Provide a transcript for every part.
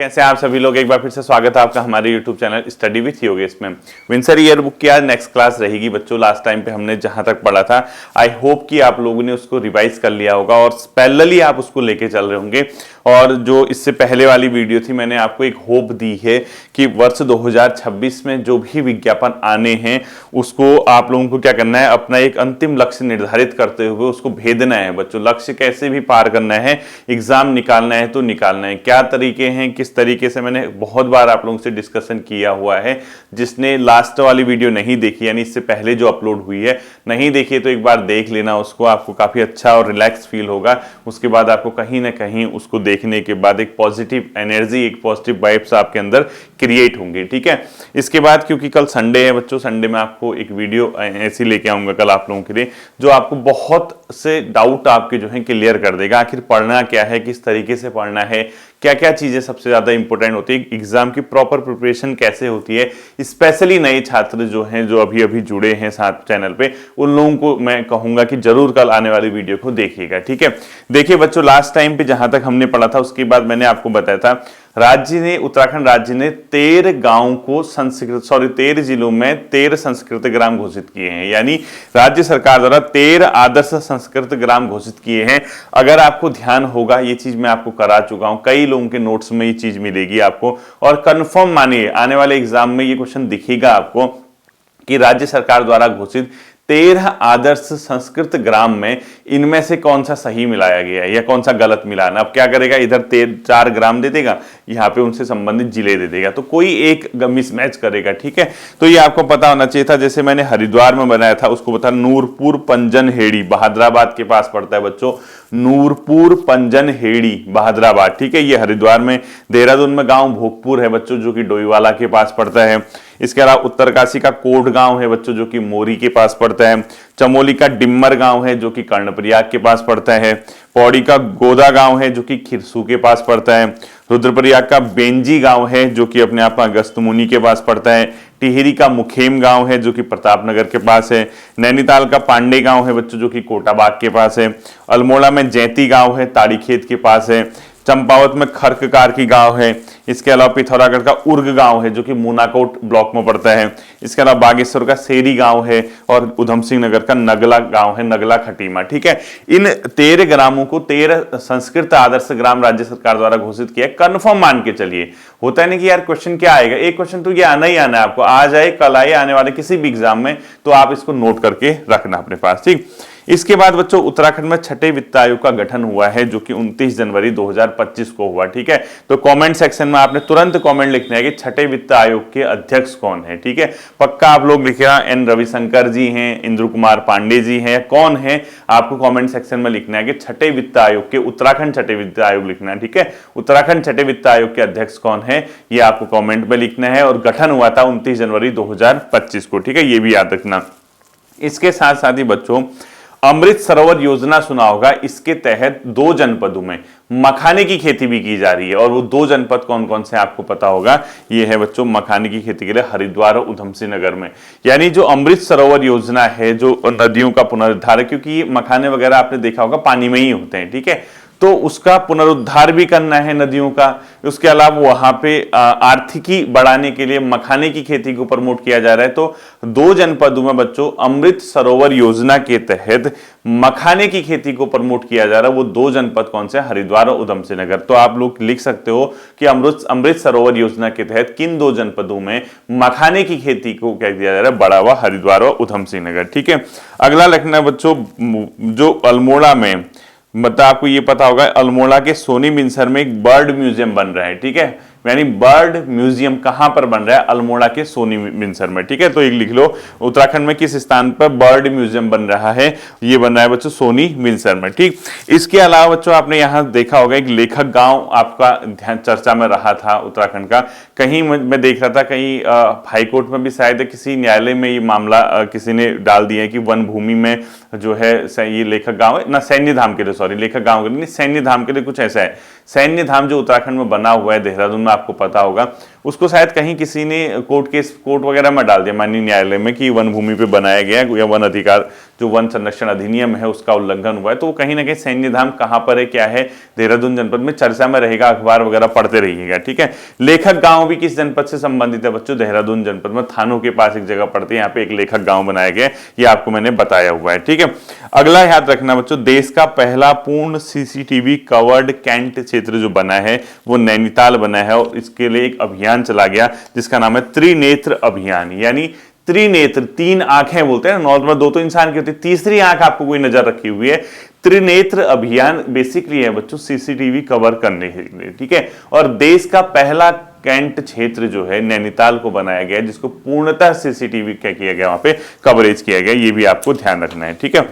कैसे आप सभी लोग, एक बार फिर से स्वागत है आपका हमारे YouTube channel study with Yogesh में। विंसर ईयर बुक की आज नेक्स्ट क्लास रहेगी बच्चों। लास्ट टाइम पे हमने जहां तक पढ़ा था, आई होप कि आप लोगों ने उसको रिवाइज कर लिया होगा और पैरेलली आप उसको लेके चल रहे होंगे। और जो इससे पहले वाली वीडियो थी, मैंने आपको एक होप दी है कि वर्ष 2026 में जो भी विज्ञापन आने हैं उसको आप लोगों को क्या करना है, अपना एक अंतिम लक्ष्य निर्धारित करते हुए उसको भेदना है बच्चों। लक्ष्य कैसे भी पार करना है, एग्जाम निकालना है तो निकालना है। क्या तरीके हैं, किस तरीके से, मैंने बहुत बार आप लोगों से डिस्कशन किया हुआ है। जिसने लास्ट वाली वीडियो नहीं देखी, यानी इससे पहले जो अपलोड हुई है नहीं देखी, तो एक बार देख लेना उसको, आपको काफी अच्छा और रिलैक्स फील होगा। उसके बाद आपको कहीं ना कहीं उसको देखने के बाद एक पॉजिटिव एनर्जी, एक पॉजिटिव वाइब्स आपके अंदर क्रिएट होंगे, ठीक है। इसके बाद क्योंकि कल संडे है बच्चों, संडे में आपको एक वीडियो ऐसी लेके आऊंगा कल आप लोगों के लिए, जो आपको बहुत से डाउट आपके जो है क्लियर कर देगा। आखिर पढ़ना क्या है, किस तरीके से पढ़ना है, क्या क्या चीजें सबसे ज्यादा इंपॉर्टेंट होती है, एग्जाम की प्रॉपर प्रिपरेशन कैसे होती है। स्पेशली नए छात्र जो हैं, जो अभी अभी जुड़े हैं साथ चैनल पे, उन लोगों को मैं कहूंगा कि जरूर कल आने वाली वीडियो को देखिएगा, ठीक है। देखिए बच्चों, लास्ट टाइम पे जहां तक हमने पढ़ा था उसके बाद मैंने आपको बताया था, उत्तराखंड राज्य ने 13 गांव को 13 जिलों में 13 संस्कृत ग्राम घोषित किए हैं। यानी राज्य सरकार द्वारा 13 आदर्श संस्कृत ग्राम घोषित किए हैं। अगर आपको ध्यान होगा, ये चीज मैं आपको करा चुका हूं, कई लोगों के नोट्स में ये चीज मिलेगी आपको, और कंफर्म मानिए आने वाले एग्जाम में ये क्वेश्चन दिखेगा आपको कि राज्य सरकार द्वारा घोषित 13 आदर्श संस्कृत ग्राम में इनमें से कौन सा सही मिलाया गया है या कौन सा गलत मिलाना। अब क्या करेगा, इधर 4 ग्राम दे देगा, यहाँ पे उनसे संबंधित जिले दे देगा, तो कोई एक मिसमैच करेगा, ठीक है। तो ये आपको पता होना चाहिए था। जैसे मैंने हरिद्वार में बनाया था, उसको बता, नूरपुर पंजन हेड़ी बहादुराबाद के पास पड़ता है बच्चों, नूरपुर पंजन हेड़ी बहादुराबाद, ठीक है। ये हरिद्वार में। देहरादून में गांव भोगपुर है बच्चों, जो कि डोईवाला के पास पड़ता है। इसके अलावा उत्तरकाशी का कोट गांव है बच्चों, जो कि मोरी के पास पड़ता है। चमोली का डिम्मर गांव है, जो कि कर्णप्रयाग के पास पड़ता है। पौड़ी का गोदा गांव है, जो कि खिरसू के पास पड़ता है। रुद्रप्रयाग का बेंजी गांव है, जो कि अपने आप में अगस्त्यमुनि के पास पड़ता है। टिहरी का मुखेम गांव है, जो कि प्रतापनगर के पास है। नैनीताल का पांडे गांव है बच्चों, जो कि कोटाबाग के पास है। अल्मोड़ा में जैती गांव है, ताड़ीखेत के पास है। चंपावत में खरककार की गांव है। इसके अलावा पिथौरागढ़ का उर्ग गांव है, जो कि मोनाकोट ब्लॉक में पड़ता है। इसके अलावा बागेश्वर का सेरी गांव है, और उधम सिंह नगर का नगला गांव है, नगला खटीमा, ठीक है। इन 13 ग्रामों को 13 संस्कृत आदर्श ग्राम राज्य सरकार द्वारा घोषित किया। कंफर्म मान के चलिए। होता है ना कि यार क्वेश्चन क्या आएगा, एक क्वेश्चन तो ये आना ही आना है आपको, आज आए कल आए, आने वाले किसी भी एग्जाम में, तो आप इसको नोट करके रखना अपने पास, ठीक। इसके बाद बच्चों, उत्तराखंड में छठे वित्त आयोग का गठन हुआ है, जो कि 29 जनवरी 2025 को हुआ, ठीक है। तो कमेंट सेक्शन में आपने तुरंत कमेंट लिखना है कि छठे वित्त आयोग के अध्यक्ष कौन है, ठीक है। पक्का आप लोग लिखिएगा, एन रविशंकर जी हैं, इंद्र कुमार पांडे जी हैं, कौन है, आपको कमेंट सेक्शन में लिखना है कि छठे वित्त आयोग के, उत्तराखंड छठे वित्त आयोग लिखना है, ठीक है। उत्तराखंड छठे वित्त आयोग के अध्यक्ष कौन है, ये आपको कॉमेंट में लिखना है। और गठन हुआ था 29 जनवरी 2025 को, ठीक है, ये भी याद रखना। इसके साथ साथ ही बच्चों, अमृत सरोवर योजना सुना होगा, इसके तहत 2 जनपदों में मखाने की खेती भी की जा रही है। और वो 2 जनपद कौन कौन से आपको पता होगा, ये है बच्चों मखाने की खेती के लिए हरिद्वार और उधम सिंह नगर में। यानी जो अमृत सरोवर योजना है, जो नदियों का पुनरुद्धार है, क्योंकि ये मखाने वगैरह आपने देखा होगा पानी में ही होते हैं, ठीक है, तो उसका पुनरुद्धार भी करना है नदियों का। उसके अलावा वहां पे आर्थिकी बढ़ाने के लिए मखाने की खेती को प्रमोट किया जा रहा है। तो 2 जनपदों में बच्चों अमृत सरोवर योजना के तहत मखाने की खेती को प्रमोट किया जा रहा है। वो 2 जनपद कौन से, हरिद्वार और उधम सिंह नगर। तो आप लोग लिख सकते हो कि अमृत सरोवर योजना के तहत किन 2 जनपदों में मखाने की खेती को क्या दिया जा रहा है, बढ़ावा, हरिद्वार और उधम सिंह नगर, ठीक है। अगला लिखना बच्चों, जो अल्मोड़ा में, मतलब आपको ये पता होगा, अल्मोड़ा के सोनी मिंसर में एक बर्ड म्यूजियम बन रहा है, ठीक है। यानी बर्ड म्यूजियम कहां पर बन रहा है, अल्मोड़ा के सोनी मिंसर में, ठीक है। तो एक लिख लो, उत्तराखंड में किस स्थान पर बर्ड म्यूजियम बन रहा है, ये बन रहा है बच्चों सोनी मिंसर में, ठीक। इसके अलावा बच्चों आपने यहां देखा होगा, एक लेखक गांव आपका ध्यान चर्चा में रहा था उत्तराखंड का। कहीं मैं देख रहा था, कहीं हाईकोर्ट में भी शायद किसी न्यायालय में ये मामला किसी ने डाल दिया है कि वन भूमि में जो है ये लेखक गांव है ना, सैन्य धाम के लिए, सॉरी लेखक गांव के लिए नहीं, सैन्य धाम के लिए कुछ ऐसा है। सैन्य धाम जो उत्तराखंड में बना हुआ है, देहरादून में, आपको पता होगा, उसको शायद कहीं किसी ने कोर्ट वगैरह में डाल दिया माननीय न्यायालय में कि वन भूमि पे बनाया गया या वन अधिकार जो वन संरक्षण अधिनियम है उसका उल्लंघन हुआ है। तो कहीं ना कहीं सैन्य धाम कहां पर है, क्या है, देहरादून जनपद में चर्चा में रहेगा, अखबार वगैरह पढ़ते रहिएगा, ठीक है। लेखक गांव भी किस जनपद से संबंधित है बच्चों, देहरादून जनपद में थानों के पास एक जगह पड़ती है, यहाँ पे एक लेखक गांव बनाया गया, ये आपको मैंने बताया हुआ है, ठीक है। अगला याद रखना बच्चों, देश का पहला पूर्ण सीसीटीवी कवर्ड कैंट क्षेत्र जो बना है वो नैनीताल बना है और इसके लिए एक अभियान चला गया जिसका नाम है त्रिनेत्र अभियान। यानी त्रिनेत्र, तीन आंखें बोलते हैं, नॉर्मल दो तो इंसान की होती है, तीसरी आंख आपको कोई नजर रखी हुई है। त्रिनेत्र अभियान बेसिकली है बच्चों सीसीटीवी कवर करने के लिए, ठीक है। और देश का पहला कैंट क्षेत्र जो है नैनीताल को बनाया गया जिसको पूर्णतः सीसीटीवी क्या किया गया, वहां पे कवरेज किया गया, ये भी आपको ध्यान रखना है, ठीक है।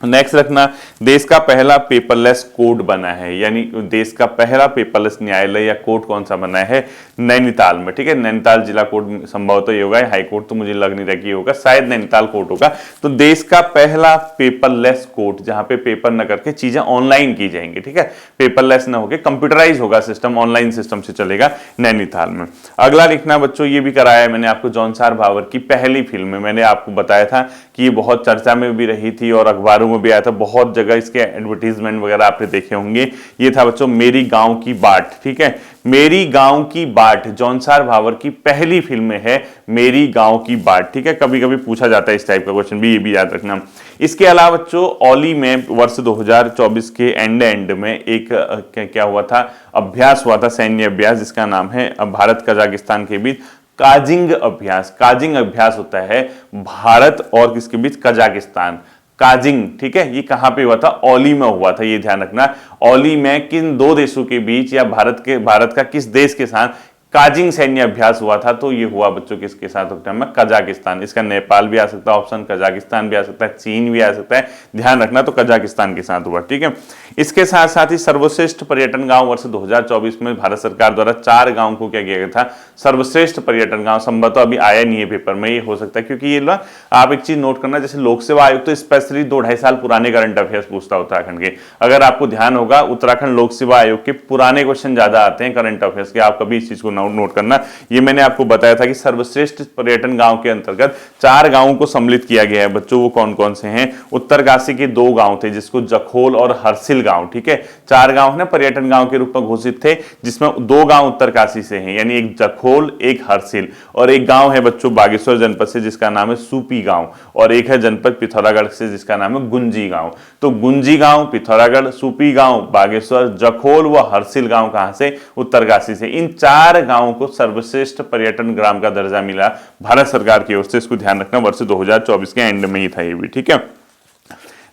नेक्स्ट रखना, देश का पहला पेपरलेस कोर्ट बना है, यानी देश का पहला पेपरलेस न्यायालय या कोर्ट कौन सा बना है, नैनीताल में, ठीक है। नैनीताल जिला कोर्ट संभवतः ये होगा, हाई कोर्ट तो मुझे लग नहीं रहा कि होगा, शायद नैनीताल कोर्ट होगा। तो देश का पहला पेपरलेस कोर्ट जहां पे पेपर न करके चीजें ऑनलाइन की जाएंगी, ठीक है, पेपरलेस ना होकर कंप्यूटराइज होगा सिस्टम, ऑनलाइन सिस्टम से चलेगा, नैनीताल में। अगला लिखना बच्चों, ये भी कराया मैंने आपको, जॉनसार भावर की पहली फिल्म, मैंने आपको बताया था कि ये बहुत चर्चा में भी रही थी और अखबारों में भी आया था, बहुत जगह इसके एडवर्टीजमेंट वगैरह आपने देखे होंगे। ये था बच्चों मेरी गांव की बाट, ठीक है, मेरी गांव की बाट, जॉनसार भावर की पहली फिल्म है मेरी गांव की बाट, ठीक है। कभी कभी पूछा जाता है इस टाइप का क्वेश्चन भी, ये भी याद रखना। इसके अलावा बच्चों औली में वर्ष 2024 के एंड में एक क्या हुआ था, अभ्यास हुआ था, सैन्य अभ्यास, जिसका नाम है भारत कजाकिस्तान के बीच काजिंग अभ्यास। काजिंग अभ्यास होता है भारत और किसके बीच, कजाकिस्तान, काजिंग, ठीक है। ये कहां पे हुआ था, औली में हुआ था, ये ध्यान रखना। औली में किन दो देशों के बीच या भारत का किस देश के साथ काजिंग सैन्य अभ्यास हुआ था, तो ये हुआ बच्चों किसके साथ होता है, कजाकिस्तान। इसका नेपाल भी आ सकता है ऑप्शन, कजाकिस्तान भी आ सकता है, चीन भी आ सकता है, ध्यान रखना, तो कजाकिस्तान के साथ हुआ, ठीक है। इसके साथ साथ ही सर्वश्रेष्ठ पर्यटन गांव वर्ष 2024 में भारत सरकार द्वारा 4 गांव को क्या किया गया था, सर्वश्रेष्ठ पर्यटन गांव। संभवतः अभी आया नहीं है पेपर में, ये हो सकता है, क्योंकि ये आप एक चीज नोट करना, जैसे लोक सेवा आयोग तो स्पेशली 2-2.5 साल पुराने करंट अफेयर्स पूछता उत्तराखंड के। अगर आपको ध्यान होगा उत्तराखंड लोक सेवा आयोग के पुराने क्वेश्चन ज्यादा आते हैं करंट अफेयर्स के, आप कभी इस चीज को नोट करना। ये मैंने आपको बताया था कि सर्वश्रेष्ठ पर्यटन गांव के अंतर्गत 4 गांवों को सम्मिलित किया गया है बच्चों। वो कौन कौन से हैं, उत्तरकाशी के 2 गांव थे जिसको जखोल और हरसिल गांव, ठीक है। 4 गांव ना पर्यटन गांव के रूप में घोषित थे, जिसमें 2 गांव उत्तरकाशी से हैं, यानी एक जखोल एक हरसिल, और एक गांव है बच्चों बागेश्वर जनपद से जिसका नाम है सूपी गांव, और एक है जनपद पिथौरागढ़ से जिसका नाम है गुंजी गांव। तो गुंजी गांव, पिथौरागढ़, सूपी गांव, बागेश्वर, जखोल व हरसिल गांव कहां से, उत्तरकाशी से। इन 4 गांवों को सर्वश्रेष्ठ पर्यटन ग्राम का दर्जा मिला भारत सरकार की ओर से, इसको ध्यान रखना, वर्ष 2024 के एंड में ही था ये भी, ठीक है।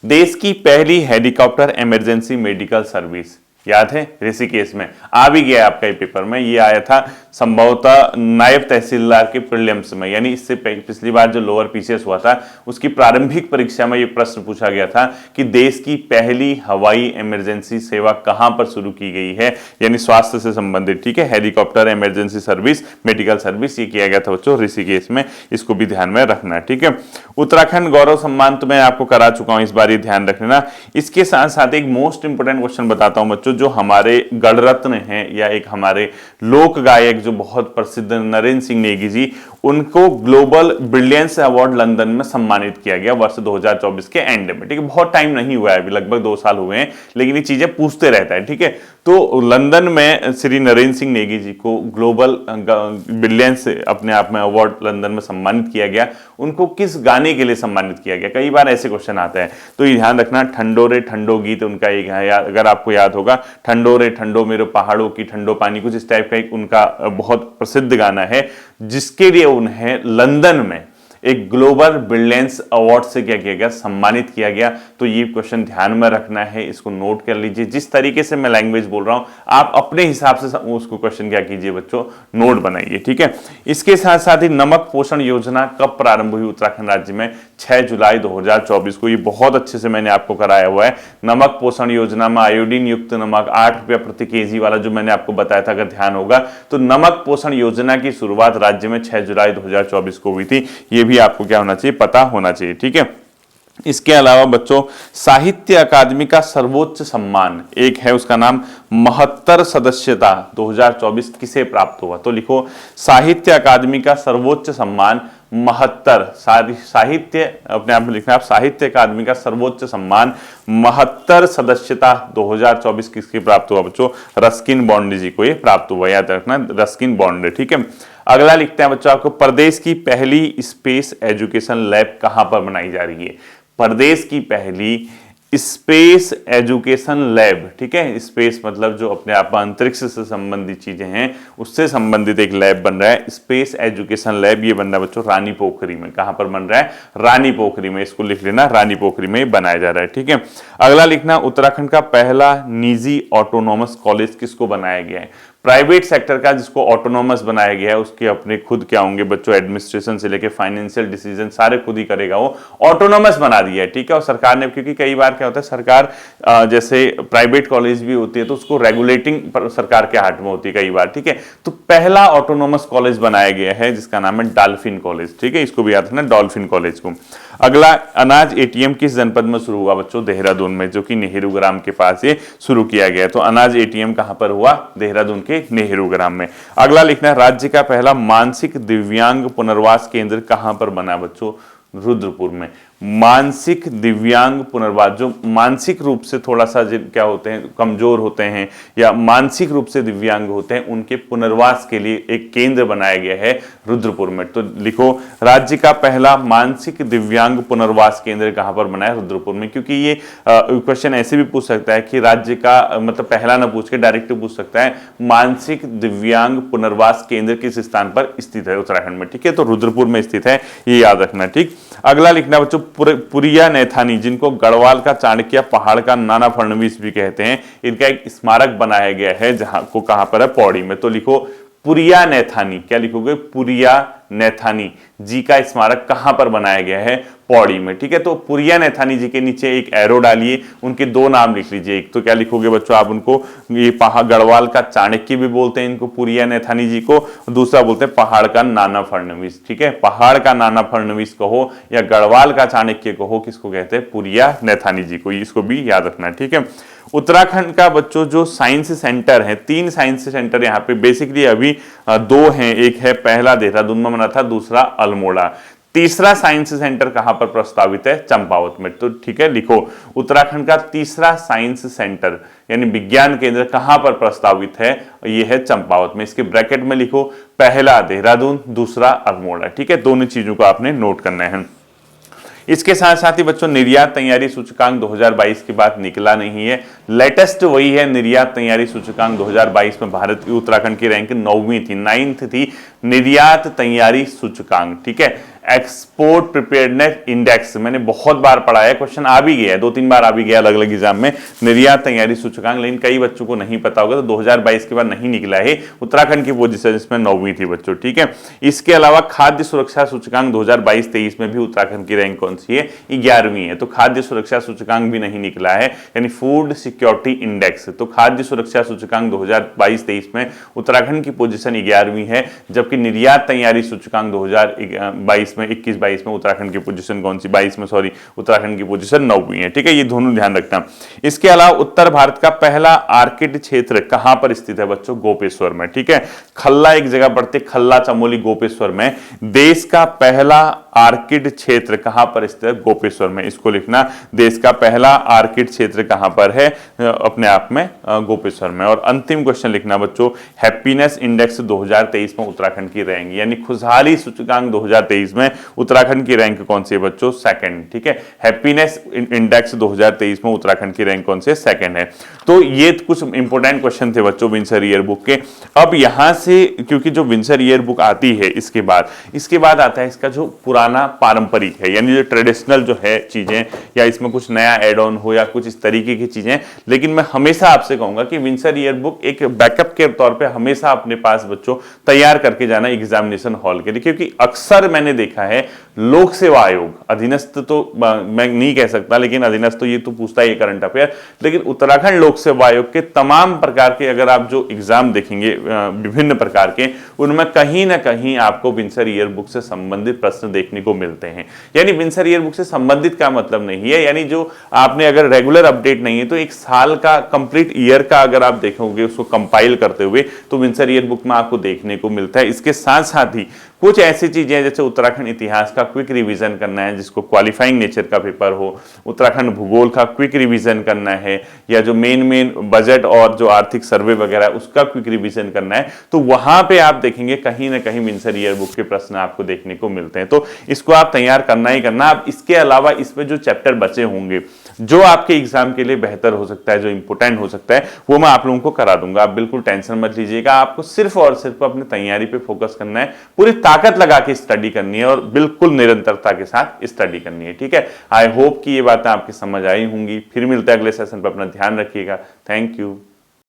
देश की पहली हेलीकॉप्टर इमरजेंसी मेडिकल सर्विस याद है, ऋषिकेश में आ भी गया आपका ये पेपर में, ये आया था संभवतः नायब तहसीलदार के प्रीलिम्स में, यानी इससे पिछली बार जो लोअर पीसीएस हुआ था उसकी प्रारंभिक परीक्षा में ये प्रश्न पूछा गया था कि देश की पहली हवाई इमरजेंसी सेवा कहां पर शुरू की गई है, यानी स्वास्थ्य से संबंधित, ठीक है, helicopter emergency service medical service, ये किया गया था बच्चों ऋषिकेश में, इसको भी ध्यान में रखना है, ठीक है। उत्तराखंड गौरव सम्मान तो मैं आपको करा चुका हूं, इस बार ये ध्यान रखना। इसके साथ साथ एक मोस्ट इंपोर्टेंट क्वेश्चन बताता हूं बच्चों, जो हमारे गणरत्न हैं या एक हमारे लोक गायक जो बहुत प्रसिद्ध नरेंद्र सिंह नेगी जी, उनको ग्लोबल ब्रिलियंस अवार्ड लंदन में सम्मानित किया गया वर्ष 2024 के एंड में, ठीक है। बहुत टाइम नहीं हुआ है, अभी लगभग 2 साल हुए हैं, लेकिन ये चीजें पूछते रहता है, ठीक है। तो लंदन में श्री नरेंद्र सिंह नेगी जी को ग्लोबल ब्रिलियंस अपने आप में अवार्ड लंदन में सम्मानित किया गया। उनको किस गाने के लिए सम्मानित किया गया, कई बार ऐसे क्वेश्चन आता है, तो ये ध्यान रखना। ठंडो रे ठंडो गीत उनका एक है, अगर आपको याद होगा, ठंडो रे ठंडो मेरे पहाड़ों की ठंडो पानी, कुछ इस टाइप का एक उनका बहुत प्रसिद्ध गाना है, जिसके लिए उन्हें लंदन में एक ग्लोबल ब्रिलियंस अवार्ड से क्या किया गया, सम्मानित किया गया। तो ये क्वेश्चन ध्यान में रखना है, इसको नोट कर लीजिए। जिस तरीके से मैं लैंग्वेज बोल रहा हूं आप अपने हिसाब से उसको क्वेश्चन क्या कीजिए बच्चों, नोट बनाइए, ठीक है। इसके साथ साथ ही नमक पोषण योजना कब प्रारंभ हुई उत्तराखंड राज्य में, 6 जुलाई 2024 को, ये बहुत अच्छे से मैंने आपको कराया हुआ है। नमक पोषण योजना में आयोडीन युक्त नमक 8 रुपया प्रति केजी वाला जो मैंने आपको बताया था, अगर ध्यान होगा तो नमक पोषण योजना की शुरुआत राज्य में 6 जुलाई 2024 को हुई थी। ये भी आपको क्या होना चाहिए, पता होना चाहिए, ठीक है। इसके अलावा बच्चों साहित्य अकादमी का सर्वोच्च सम्मान एक है, उसका नाम महत्तर सदस्यता 2024 किसे प्राप्त हुआ? तो लिखो साहित्य अकादमी का सर्वोच्च सम्मान महत्तर, साहित्य अपने आप में लिखना आप, साहित्य अकादमी का सर्वोच्च सम्मान महत्तर सदस्यता 2024 किसके प्राप्त हुआ बच्चों? रस्किन बॉन्ड जी को ये प्राप्त हुआ, याद रखना रस्किन बॉन्ड। ठीक है, अगला लिखते हैं बच्चों आपको, प्रदेश की पहली स्पेस एजुकेशन लैब कहां पर बनाई जा रही है? प्रदेश की पहली स्पेस एजुकेशन लैब, ठीक है, स्पेस मतलब जो अपने आप अंतरिक्ष से संबंधित चीजें हैं उससे संबंधित एक लैब बन रहा है, स्पेस एजुकेशन लैब, ये बन रहा है बच्चों रानी पोखरी में। कहां पर बन रहा है? रानी पोखरी में, इसको लिख लेना, रानी पोखरी में बनाया जा रहा है। ठीक है, अगला लिखना, उत्तराखंड का पहला निजी ऑटोनॉमस कॉलेज किसको बनाया गया है? प्राइवेट सेक्टर का जिसको ऑटोनॉमस बनाया गया है उसके अपने खुद क्या होंगे बच्चों? एडमिनिस्ट्रेशन से लेके फाइनेंशियल डिसीजन सारे खुद ही करेगा, वो ऑटोनॉमस बना दिया है। ठीक है, और सरकार ने, क्योंकि कई बार क्या होता है सरकार जैसे प्राइवेट कॉलेज भी होती है तो उसको रेगुलेटिंग सरकार के हाथ में होती है कई बार। ठीक है, तो पहला ऑटोनॉमस कॉलेज बनाया गया है जिसका नाम है डॉल्फिन कॉलेज। ठीक है, इसको भी याद रखना, डॉल्फिन कॉलेज को। अगला, अनाज एटीएम किस जनपद में शुरू हुआ बच्चों? देहरादून में, जो कि नेहरू ग्राम के पास ये शुरू किया गया है। तो अनाज एटीएम कहां पर हुआ? देहरादून के नेहरू ग्राम में। अगला लिखना है, राज्य का पहला मानसिक दिव्यांग पुनर्वास केंद्र कहां पर बना बच्चों? रुद्रपुर में। मानसिक दिव्यांग पुनर्वास, जो मानसिक रूप से थोड़ा सा क्या होते हैं, कमजोर होते हैं या मानसिक रूप से दिव्यांग होते हैं, उनके पुनर्वास के लिए एक केंद्र बनाया गया है रुद्रपुर में। तो लिखो राज्य का पहला मानसिक दिव्यांग पुनर्वास केंद्र कहां पर बना है? रुद्रपुर में। क्योंकि ये क्वेश्चन ऐसे भी पूछ सकता है कि राज्य का मतलब पहला ना पूछ के डायरेक्ट पूछ सकता है मानसिक दिव्यांग पुनर्वास केंद्र किस स्थान पर स्थित है उत्तराखंड में। ठीक है, तो रुद्रपुर में स्थित है, ये याद रखना। ठीक, अगला लिखना बच्चों, पुरिया नैथानी, जिनको गढ़वाल का चाणक्य, पहाड़ का नाना फडणवीस भी कहते हैं, इनका एक स्मारक बनाया गया है जहां को कहां पर है? पौड़ी में। तो लिखो पुरिया नैथानी, क्या लिखोगे? पुरिया नैथानी जी का स्मारक कहां पर बनाया गया है? पौड़ी में। ठीक है, तो पुरिया नैथानी जी के नीचे एक एरो डालिए, उनके दो नाम लिख लीजिए। एक तो क्या लिखोगे बच्चों आप उनको? ये पहाड़ गढ़वाल का चाणक्य भी बोलते हैं इनको, पुरिया नैथानी जी को। दूसरा बोलते हैं पहाड़ का नाना फडणवीस। ठीक है, पहाड़ का नाना फडणवीस कहो या गढ़वाल का चाणक्य कहो, किसको कहते हैं? पुरिया नैथानी जी को। इसको भी याद रखना। ठीक है, उत्तराखंड का बच्चों जो साइंस सेंटर है, 3 साइंस सेंटर यहाँ पे बेसिकली अभी 2 हैं। एक है पहला देहरादून में बना था, दूसरा अल्मोड़ा। तीसरा साइंस सेंटर कहां पर प्रस्तावित है? चंपावत में। तो ठीक है, लिखो उत्तराखंड का तीसरा साइंस सेंटर यानी विज्ञान केंद्र कहां पर प्रस्तावित है? यह है चंपावत में। इसके ब्रैकेट में लिखो पहला देहरादून, दूसरा अल्मोड़ा। ठीक है, दोनों चीजों को आपने नोट करना है। इसके साथ साथ ही बच्चों निर्यात तैयारी सूचकांक 2022 की बात निकला नहीं है, लेटेस्ट वही है। निर्यात तैयारी सूचकांक 2022 में भारत की उत्तराखंड की रैंक 9वीं थी, 9th थी निर्यात तैयारी सूचकांक। ठीक है, एक्सपोर्ट प्रिपेयर्डनेस इंडेक्स मैंने बहुत बार पढ़ा है, क्वेश्चन आ भी गया है, 2-3 बार आ भी गया अलग अलग एग्जाम में, निर्यात तैयारी सूचकांक, लेकिन कई बच्चों को नहीं पता होगा तो 2022 के बाद नहीं निकला है। उत्तराखंड की पोजीशन इसमें 9वीं थी बच्चों। ठीक है, इसके अलावा खाद्य सुरक्षा सूचकांक 2022-23 में भी उत्तराखंड की रैंक कौन सी है? 11वीं है। तो खाद्य सुरक्षा सूचकांक भी नहीं निकला है, यानी फूड सिक्योरिटी इंडेक्स। तो खाद्य सुरक्षा सूचकांक 2022-23 में उत्तराखंड की पोजीशन 11वीं है, जबकि निर्यात तैयारी सूचकांक 2022 में 21-22 में उत्तराखंड की पोजीशन कौन सी? 22 में सॉरी, उत्तराखंड की पोजीशन 9वीं है। ठीक है, ये दोनों ध्यान रखना। इसके अलावा उत्तर भारत का पहला आर्किड क्षेत्र कहां पर स्थित है बच्चों? गोपेश्वर में। ठीक है, खल्ला एक जगह पड़ती है, खल्ला चमोली गोपेश्वर में। देश का पहला आर्किड क्षेत्र कहां पर स्थित है? गोपेश्वर में। इसको लिखना, देश का पहला आर्किड क्षेत्र कहां पर है? अपने आप में गोपेश्वर में। और अंतिम क्वेश्चन लिखना बच्चों, हैप्पीनेस इंडेक्स 2023 में उत्तराखंड की रैंक, यानी खुशहाली सूचकांक 2023 में उत्तराखंड की रैंक कौन सी है बच्चों? 2nd। ठीक है, हैप्पीनेस इंडेक्स 2023 में उत्तराखंड की रैंक कौन सी है? 2nd है। तो ये कुछ इंपोर्टेंट क्वेश्चन थे बच्चों विंसर ईयर बुक के। अब यहां से क्योंकि जो विंसर ईयर बुक आती है इसके बाद आता है इसका जो पुराना पारंपरिक है, यानी जो ट्रेडिशनल जो है चीजें, या इसमें कुछ नया एड ऑन हो या कुछ इस तरीके की चीजें। लेकिन मैं हमेशा आपसे कहूंगा कि विंसर ईयर बुक एक बैकअप के तौर पे हमेशा अपने पास बच्चों तैयार करके जाना एग्जामिनेशन हॉल के लिए, क्योंकि अक्सर मैंने देखा है लोक सेवा आयोग, अधीनस्थ तो मैं नहीं कह सकता, लेकिन अधीनस्थ तो ये तो पूछता है करंट अफेयर, लेकिन उत्तराखंड लोक सेवा आयोग के तमाम प्रकार के अगर आप जो एग्जाम देखेंगे विभिन्न प्रकार के, उनमें कहीं ना कहीं आपको विंसर ईयर बुक से संबंधित प्रश्न देखने को मिलते हैं। यानी विंसर ईयर बुक से संबंधित का मतलब नहीं है, यानी जो आपने अगर रेगुलर अपडेट नहीं है तो एक साल का कंप्लीट ईयर का अगर आप देखोगे उसको कंपाइल करते हुए, तो विंसर ईयर बुक में आपको देखने को मिलता है। इसके साथ साथ ही कुछ ऐसी चीजें जैसे उत्तराखंड इतिहास का क्विक रिवीजन करना है, जिसको क्वालिफाइंग नेचर का पेपर हो, उत्तराखंड भूगोल का क्विक रिवीजन करना है, या जो मेन बजट और जो आर्थिक सर्वे वगैरह उसका क्विक रिवीजन करना है, तो वहां पे आप देखेंगे कहीं ना कहीं विंसर ईयर बुक के प्रश्न आपको देखने को मिलते हैं। तो इसको आप तैयार करना ही करना। अब इसके अलावा इसमें जो चैप्टर बचे होंगे जो आपके एग्जाम के लिए बेहतर हो सकता है, जो इंपोर्टेंट हो सकता है, वो मैं आप लोगों को करा दूंगा। आप बिल्कुल टेंशन मत लीजिएगा, आपको सिर्फ और सिर्फ अपनी तैयारी पे फोकस करना है, पूरी ताकत लगा के स्टडी करनी है और बिल्कुल निरंतरता के साथ स्टडी करनी है। ठीक है, आई होप कि ये बातें आपकी समझ आई होंगी। फिर मिलते हैं अगले सेशन पर, अपना ध्यान रखिएगा। Thank you.